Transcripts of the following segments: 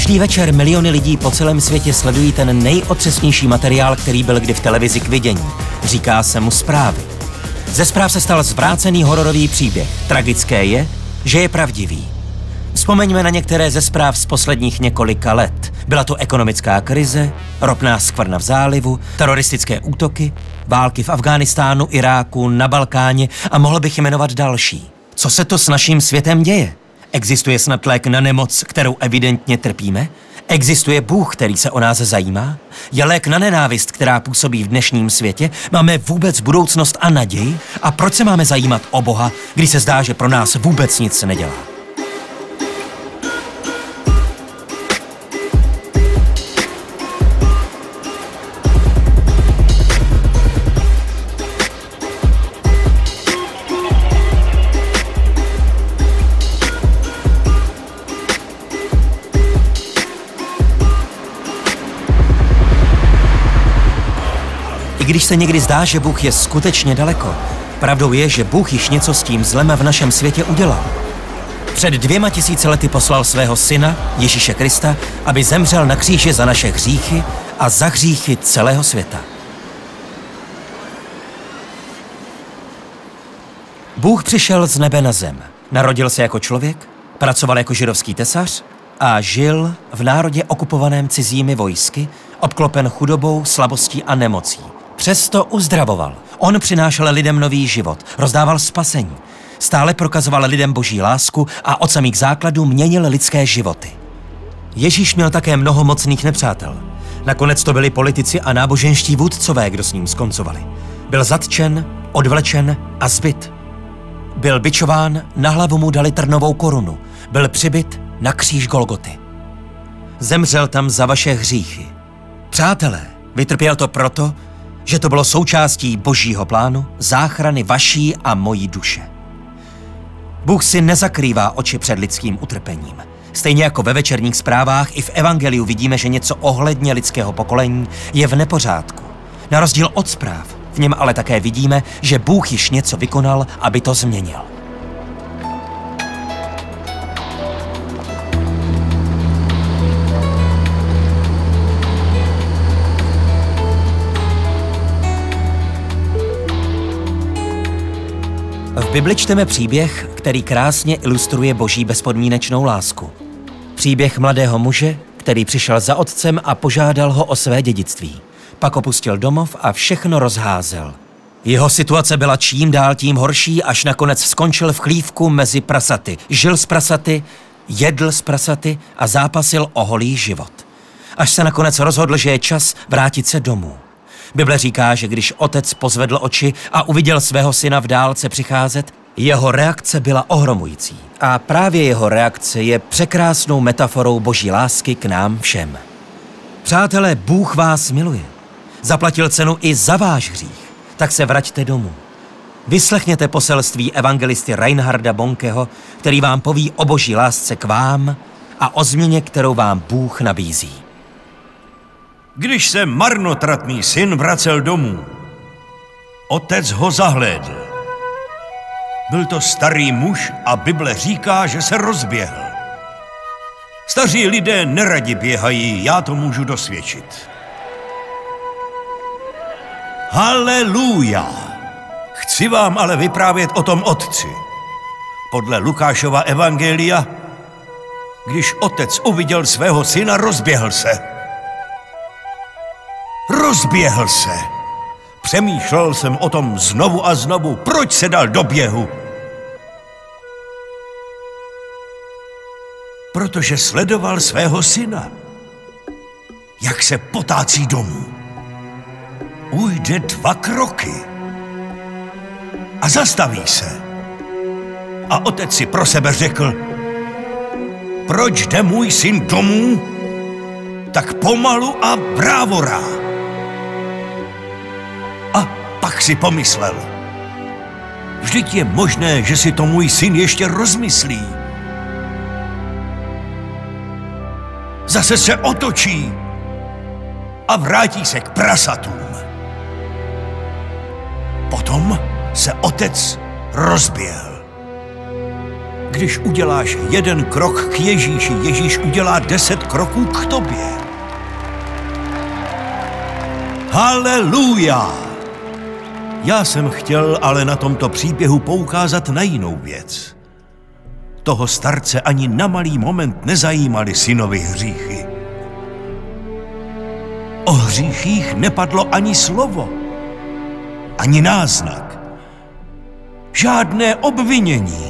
Každý večer miliony lidí po celém světě sledují ten nejotřesnější materiál, který byl kdy v televizi k vidění. Říká se mu Zprávy. Ze zpráv se stal zvrácený hororový příběh. Tragické je, že je pravdivý. Vzpomeňme na některé ze zpráv z posledních několika let. Byla to ekonomická krize, ropná skvrna v zálivu, teroristické útoky, války v Afghánistánu, Iráku, na Balkáně a mohl bych jmenovat další. Co se to s naším světem děje? Existuje snad lék na nemoc, kterou evidentně trpíme? Existuje Bůh, který se o nás zajímá? Je lék na nenávist, která působí v dnešním světě? Máme vůbec budoucnost a naději? A proč se máme zajímat o Boha, když se zdá, že pro nás vůbec nic nedělá? Když se někdy zdá, že Bůh je skutečně daleko, pravdou je, že Bůh již něco s tím zlem v našem světě udělal. Před 2000 lety poslal svého syna, Ježíše Krista, aby zemřel na kříži za naše hříchy a za hříchy celého světa. Bůh přišel z nebe na zem. Narodil se jako člověk, pracoval jako židovský tesař a žil v národě okupovaném cizími vojsky, obklopen chudobou, slabostí a nemocí. Přesto uzdravoval. On přinášel lidem nový život, rozdával spasení. Stále prokazoval lidem boží lásku a od samých základů měnil lidské životy. Ježíš měl také mnoho mocných nepřátel. Nakonec to byli politici a náboženští vůdcové, kdo s ním skoncovali. Byl zatčen, odvlečen a zbyt. Byl bičován, na hlavu mu dali trnovou korunu. Byl přibyt na kříž Golgoty. Zemřel tam za vaše hříchy. Přátelé, vytrpěl to proto, že to bylo součástí božího plánu záchrany vaší a mojí duše. Bůh si nezakrývá oči před lidským utrpením. Stejně jako ve večerních zprávách, i v evangeliu vidíme, že něco ohledně lidského pokolení je v nepořádku. Na rozdíl od zpráv, v něm ale také vidíme, že Bůh již něco vykonal, aby to změnil. V Bibli čteme příběh, který krásně ilustruje boží bezpodmínečnou lásku. Příběh mladého muže, který přišel za otcem a požádal ho o své dědictví. Pak opustil domov a všechno rozházel. Jeho situace byla čím dál tím horší, až nakonec skončil v chlívku mezi prasaty. Žil s prasaty, jedl s prasaty a zápasil o holý život. Až se nakonec rozhodl, že je čas vrátit se domů. Bible říká, že když otec pozvedl oči a uviděl svého syna v dálce přicházet, jeho reakce byla ohromující. A právě jeho reakce je překrásnou metaforou boží lásky k nám všem. Přátelé, Bůh vás miluje. Zaplatil cenu i za váš hřích. Tak se vraťte domů. Vyslechněte poselství evangelisty Reinharda Bonkeho, který vám poví o boží lásce k vám a o změně, kterou vám Bůh nabízí. Když se marnotratný syn vracel domů, otec ho zahlédl. Byl to starý muž a Bible říká, že se rozběhl. Staří lidé neradi běhají, já to můžu dosvědčit. Haleluja! Chci vám ale vyprávět o tom otci. Podle Lukášova evangelia, když otec uviděl svého syna, rozběhl se. Rozběhl se. Přemýšlel jsem o tom znovu a znovu, proč se dal do běhu. Protože sledoval svého syna, jak se potácí domů. Ujde 2 kroky a zastaví se. A otec si pro sebe řekl, proč jde můj syn domů tak pomalu a brávorá. A pak si pomyslel, vždyť je možné, že si to můj syn ještě rozmyslí. Zase se otočí a vrátí se k prasatům. Potom se otec rozběhl. Když uděláš 1 krok k Ježíši, Ježíš udělá 10 kroků k tobě. Haleluja! Já jsem chtěl ale na tomto příběhu poukázat na jinou věc. Toho starce ani na malý moment nezajímaly synovi hříchy. O hříchích nepadlo ani slovo, ani náznak. Žádné obvinění.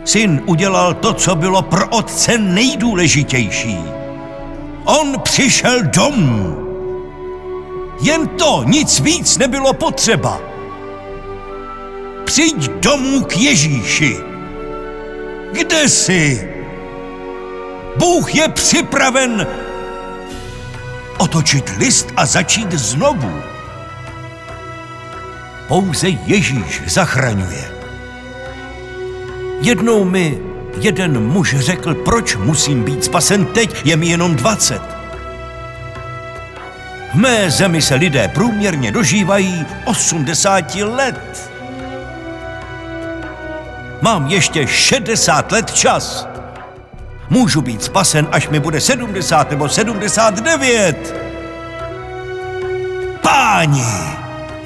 Syn udělal to, co bylo pro otce nejdůležitější. On přišel domů. Jen to, nic víc nebylo potřeba. Přijď domů k Ježíši. Kde jsi? Bůh je připraven otočit list a začít znovu. Pouze Ježíš zachraňuje. Jednou mi jeden muž řekl, proč musím být spasen teď, je mi jenom 20. V mé zemi se lidé průměrně dožívají 80 let. Mám ještě 60 let čas. Můžu být spasen, až mi bude 70 nebo 79. Páni,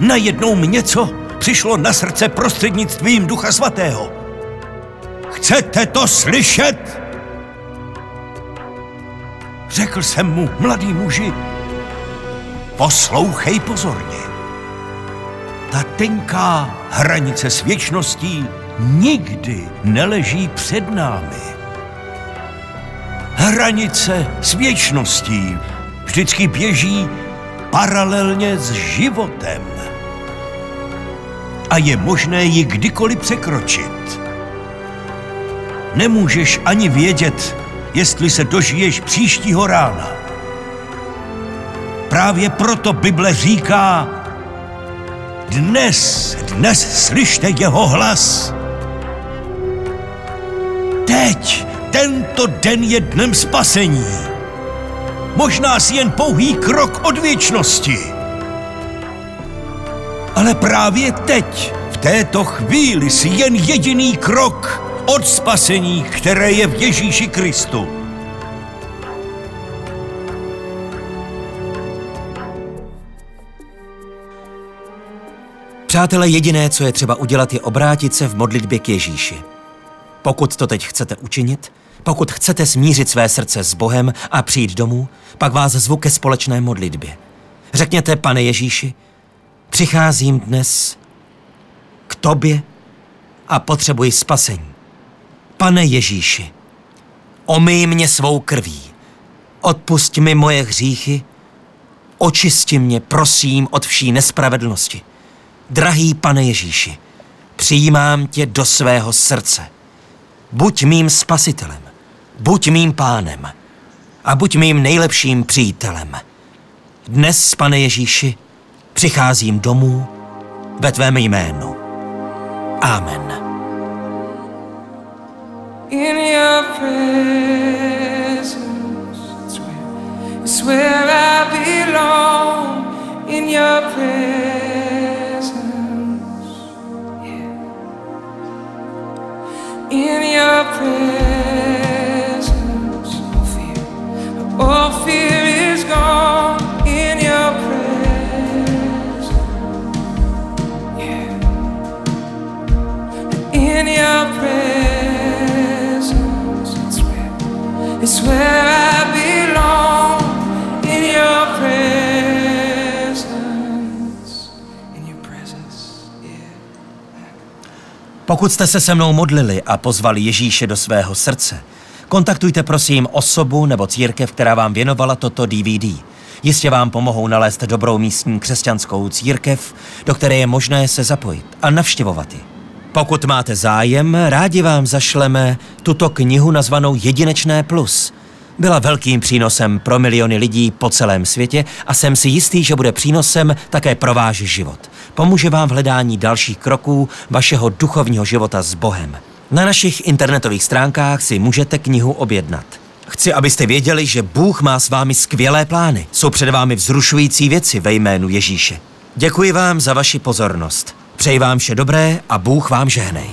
najednou mi něco přišlo na srdce prostřednictvím Ducha Svatého. Chcete to slyšet? Řekl jsem mu, mladý muži, poslouchej pozorně. Ta tenká hranice s věčností nikdy neleží před námi. Hranice s věčností vždycky běží paralelně s životem. A je možné ji kdykoliv překročit. Nemůžeš ani vědět, jestli se dožiješ příštího rána. Právě proto Bible říká, dnes slyšte jeho hlas. Teď, tento den je dnem spasení. Možná si jen pouhý krok od věčnosti. Ale právě teď, v této chvíli si jen jediný krok od spasení, které je v Ježíši Kristu. Přátelé, jediné, co je třeba udělat, je obrátit se v modlitbě k Ježíši. Pokud to teď chcete učinit, pokud chcete smířit své srdce s Bohem a přijít domů, pak vás zvu ke společné modlitbě. Řekněte, Pane Ježíši, přicházím dnes k tobě a potřebuji spasení. Pane Ježíši, omyj mě svou krví, odpusť mi moje hříchy, očisti mě, prosím, od vší nespravedlnosti. Drahý Pane Ježíši, přijímám tě do svého srdce. Buď mým spasitelem, buď mým pánem a buď mým nejlepším přítelem. Dnes, Pane Ježíši, přicházím domů ve tvém jménu. Amen. In your presence, it's where I belong. In your presence, yeah. In your presence, all fear is gone. In your presence, yeah. In your presence, it's where I belong. In your presence, yeah. Pokud jste se mnou modlili a pozvali Ježíše do svého srdce, kontaktujte prosím osobu nebo církev, která vám věnovala toto DVD. Jistě vám pomohou nalézt dobrou místní křesťanskou církev, do které je možné se zapojit a navštěvovat ji. Pokud máte zájem, rádi vám zašleme tuto knihu nazvanou Jedinečné plus. Byla velkým přínosem pro miliony lidí po celém světě a jsem si jistý, že bude přínosem také pro váš život. Pomůže vám v hledání dalších kroků vašeho duchovního života s Bohem. Na našich internetových stránkách si můžete knihu objednat. Chci, abyste věděli, že Bůh má s vámi skvělé plány. Jsou před vámi vzrušující věci ve jménu Ježíše. Děkuji vám za vaši pozornost. Přeji vám vše dobré a Bůh vám žehnej.